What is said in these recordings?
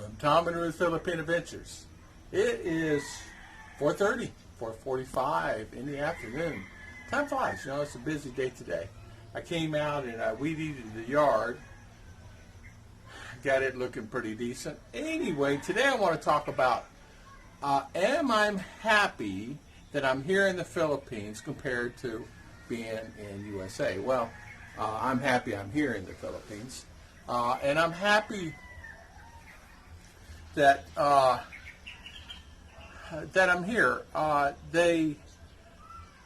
from Tom and Ruth Philippine Adventures. It is 4:30, 4:45 in the afternoon. Time flies, you know, it's a busy day today. I came out and I weed-eated the yard. Got it looking pretty decent. Anyway, today I want to talk about am I happy that I'm here in the Philippines compared to being in USA? Well, I'm happy I'm here in the Philippines. And I'm happy that that I'm here. They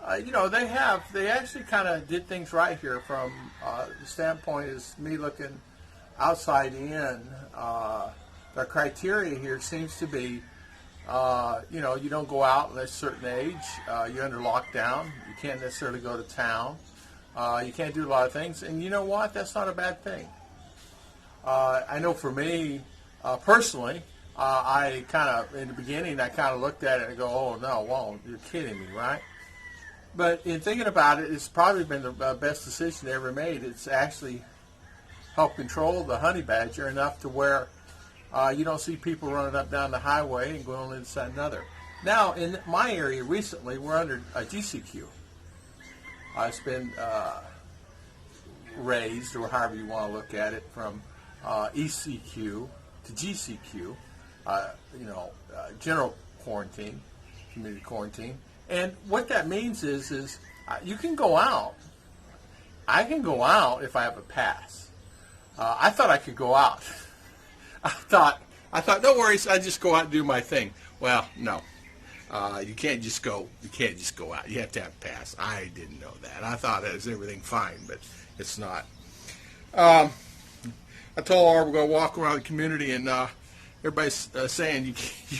actually kind of did things right here from the standpoint is me looking outside in. The criteria here seems to be, you don't go out unless a certain age. You're under lockdown. You can't necessarily go to town. You can't do a lot of things. And you know what? That's not a bad thing. I know for me, personally, I kind of, in the beginning, I kind of looked at it and go, oh, no, whoa, you're kidding me, right? But in thinking about it, it's probably been the best decision they ever made. It's actually helped control the honey badger enough to where you don't see people running up down the highway and going inside another. Now, in my area recently, we're under a GCQ. It's been raised, or however you want to look at it, from ECQ to GCQ, general quarantine, community quarantine. And what that means is you can go out. I can go out if I have a pass. I thought I could go out. I thought, no worries, I just go out and do my thing. Well, no. You can't just go out. You have to have a pass. I didn't know that. I thought it was everything fine, but it's not. I told her we're going to walk around the community, and everybody's saying you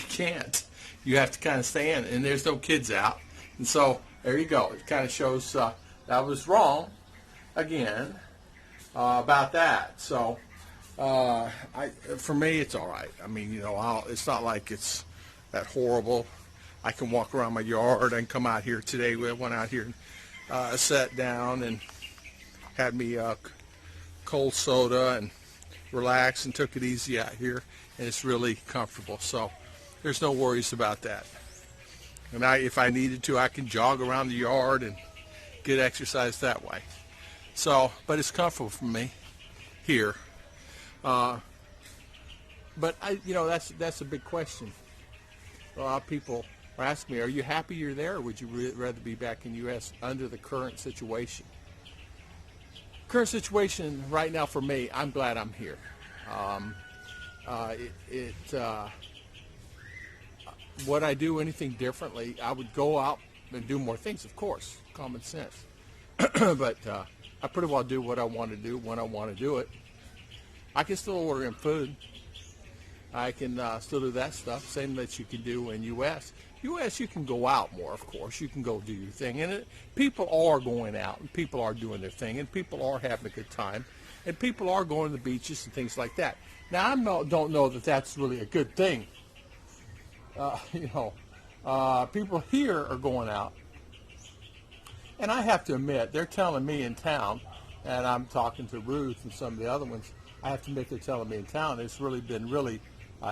can't. You have to kind of stay in, and there's no kids out. And so there you go. It kind of shows that I was wrong again about that. So for me, it's all right. I mean, it's not like it's that horrible. I can walk around my yard. I can come out here today. We went out here and sat down and had me cold soda and relaxed and took it easy out here. And it's really comfortable. So there's no worries about that. And if I needed to, I can jog around the yard and get exercise that way. So, but it's comfortable for me here. But that's a big question. A lot of people are asking me, are you happy you're there, or would you rather be back in the U.S. under the current situation? Current situation right now for me, I'm glad I'm here. Would I do anything differently? I would go out and do more things, of course, common sense. But I pretty well do what I want to do when I want to do it. I can still order in food. I can still do that stuff, same that you can do in U.S. U.S. you can go out more, of course. You can go do your thing. And people are going out, and people are doing their thing, and people are having a good time, and people are going to the beaches and things like that. Now, don't know that that's really a good thing. People here are going out. And I have to admit, they're telling me in town, and I'm talking to Ruth and some of the other ones, I have to admit they're telling me in town it's really been really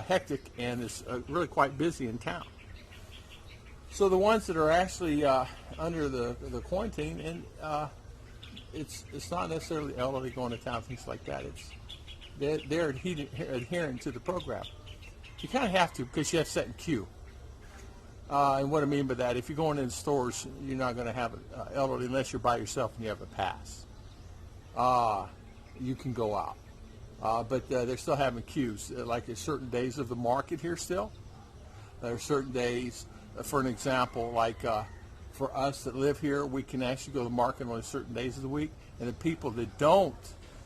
hectic, and it's really quite busy in town. So the ones that are actually under the quarantine, and it's not necessarily elderly going to town, things like that. They're adhering to the program. You kind of have to, because you have to set in queue. And what I mean by that, if you're going in stores, you're not going to have an elderly unless you're by yourself and you have a pass. You can go out. But they're still having queues. Like there's certain days of the market here still. There are certain days, for an example, like for us that live here, we can actually go to the market on certain days of the week. And the people that don't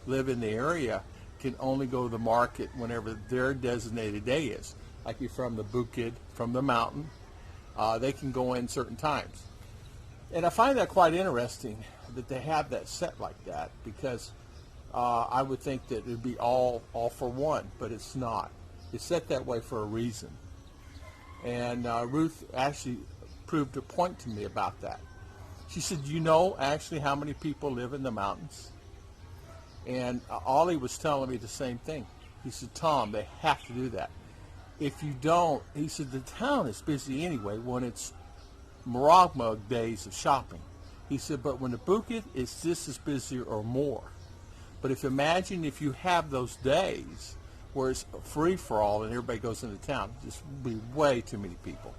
live in the area can only go to the market whenever their designated day is. Like you're from the Bukid, from the mountain, they can go in certain times. And I find that quite interesting that they have that set like that, because I would think that it would be all for one, but it's not. It's set that way for a reason. And Ruth actually proved a point to me about that. She said, you know actually how many people live in the mountains? And Ollie was telling me the same thing. He said, Tom, they have to do that. if you don't, he said, the town is busy anyway when it's Maragma days of shopping. He said, but when the Bukid is just as busy or more. But imagine if you have those days where it's free for all and everybody goes into town, just be way too many people.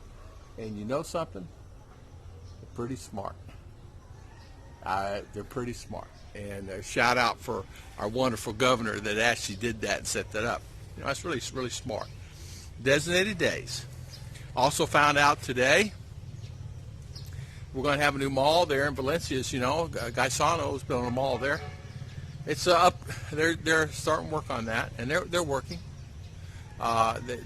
And you know something? They're pretty smart. They're pretty smart. And a shout out for our wonderful governor that actually did that and set that up. You know, that's really, really smart. Designated days. Also found out today we're going to have a new mall there in Valencia. You know, Gaisano is building a mall there. It's up. They're starting work on that, and they're working.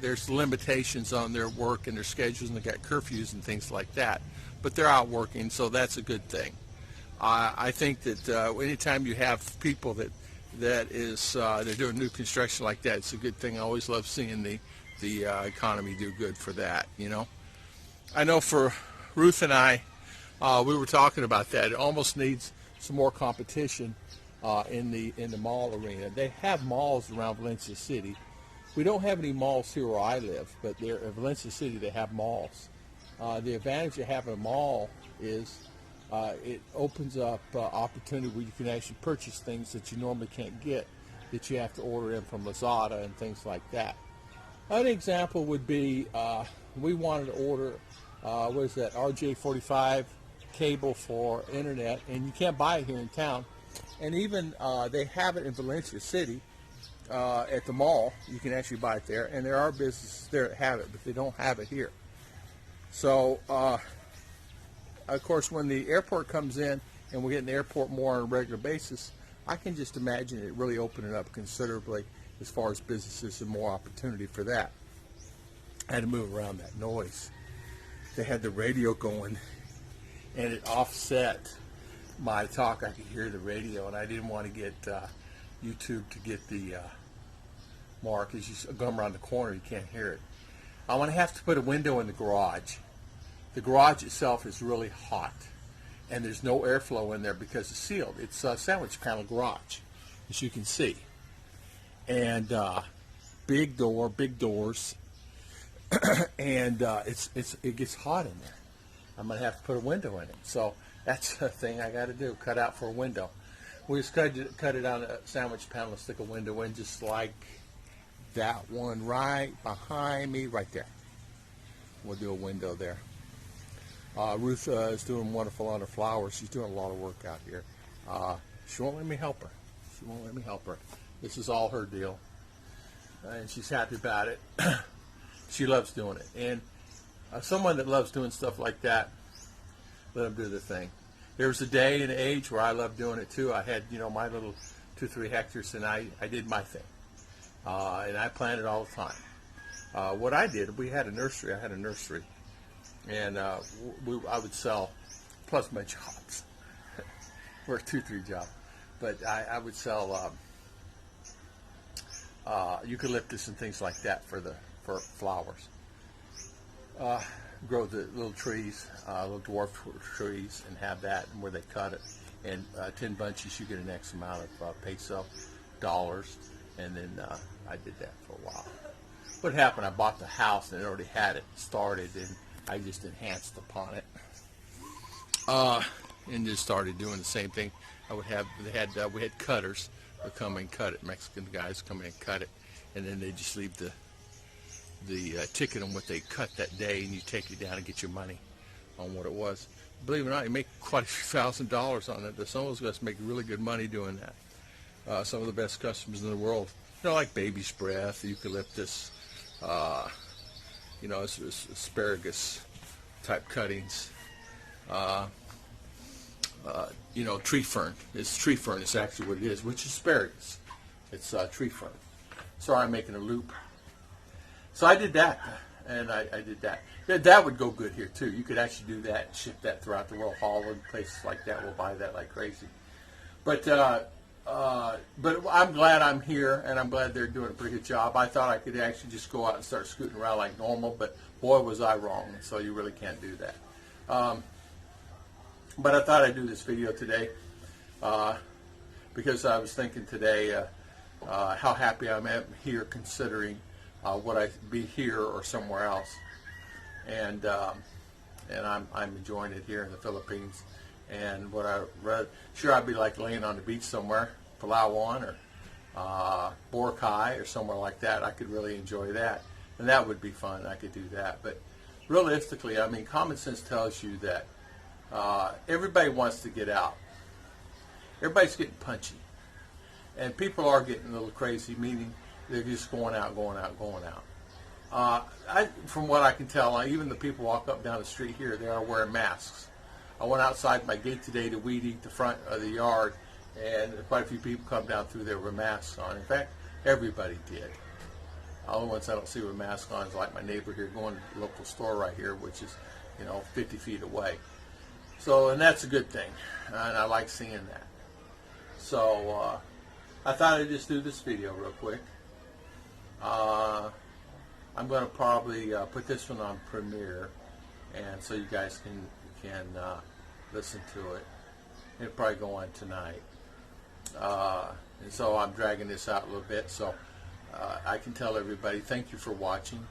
There's limitations on their work and their schedules, and they got curfews and things like that. But they're out working, so that's a good thing. I think that anytime you have people that they're doing new construction like that, it's a good thing. I always love seeing the economy do good for that. You know, I know for Ruth and I, we were talking about that. It almost needs some more competition in the mall arena. They have malls around Valencia City. We don't have any malls here where I live, but there in Valencia City they have malls. The advantage of having a mall is it opens up opportunity where you can actually purchase things that you normally can't get, that you have to order in from Lazada and things like that. An example would be we wanted to order what is that, RJ45 cable for internet, and you can't buy it here in town. And even they have it in Valencia City at the mall. You can actually buy it there, and there are businesses there that have it, but they don't have it here. So, of course, when the airport comes in and we're getting the airport more on a regular basis, I can just imagine it really opening up considerably as far as businesses and more opportunity for that. I had to move around that noise. They had the radio going, and it offset my talk. I could hear the radio, and I didn't want to get YouTube to get the mark. As you come around the corner, you can't hear it. I'm going to have to put a window in the garage. The garage itself is really hot, and there's no airflow in there because it's sealed. It's a sandwich panel garage, as you can see. And big doors, and it gets hot in there. I'm going to have to put a window in it. So that's a thing I got to do, cut out for a window. We just cut it on a sandwich panel and stick a window in, just like that one right behind me, right there. We'll do a window there. Ruth is doing wonderful on her flowers. She's doing a lot of work out here. She won't let me help her. This is all her deal, and she's happy about it. She loves doing it, and someone that loves doing stuff like that, let them do their thing. There was a day and age where I loved doing it too. I had, my little 2-3 hectares, and I did my thing, and I planted all the time. What I did, we had a nursery. I had a nursery, and I would sell, plus my jobs, work 2-3 jobs, but I would sell eucalyptus and things like that for flowers. Grow the little trees, little dwarf trees, and have that, and where they cut it. And 10 bunches, you get an X amount of peso, dollars, and then I did that for a while. What happened, I bought the house, and it already had it started, and I just enhanced upon it. And just started doing the same thing. We had cutters that come and cut it. Mexican guys come in and cut it, and then they just leave the ticket on what they cut that day, and you take it down and get your money on what it was. Believe it or not, you make quite a few $1,000s on it. Some of those guys make really good money doing that. Some of the best customers in the world, like baby's breath, eucalyptus, asparagus type cuttings, tree fern. It's tree fern. It's actually what it is, which is asparagus. It's tree fern. Sorry, I'm making a loop. So I did that, and I did that. That would go good here too. You could actually do that and ship that throughout the world. Holland, places like that will buy that like crazy. But I'm glad I'm here, and I'm glad they're doing a pretty good job. I thought I could actually just go out and start scooting around like normal, but boy was I wrong. So you really can't do that. But I thought I'd do this video today because I was thinking today how happy I'm here, considering would I be here or somewhere else? And I'm enjoying it here in the Philippines. And what I read, sure, I'd be like laying on the beach somewhere, Palawan or Boracay or somewhere like that. I could really enjoy that, and that would be fun. I could do that. But realistically, I mean, common sense tells you that everybody wants to get out. Everybody's getting punchy, and people are getting a little crazy, meaning they're just going out, going out, going out. From what I can tell, even the people walk up down the street here, they are wearing masks. I went outside my gate today to weed eat the front of the yard, and quite a few people come down through there with masks on. In fact, everybody did. The only ones I don't see with masks on is like my neighbor here going to the local store right here, which is, 50 feet away. So, and that's a good thing, and I like seeing that. So, I thought I'd just do this video real quick. I'm going to probably put this one on Premiere, and so you guys can listen to it. It'll probably go on tonight. And so I'm dragging this out a little bit, so I can tell everybody thank you for watching.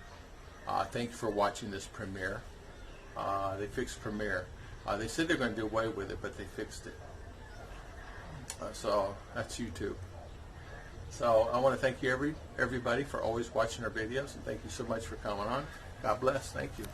Thank you for watching this Premiere. They fixed Premiere. They said they're going to do away with it, but they fixed it. So that's YouTube. So I want to thank you everybody for always watching our videos, and thank you so much for coming on. God bless. Thank you.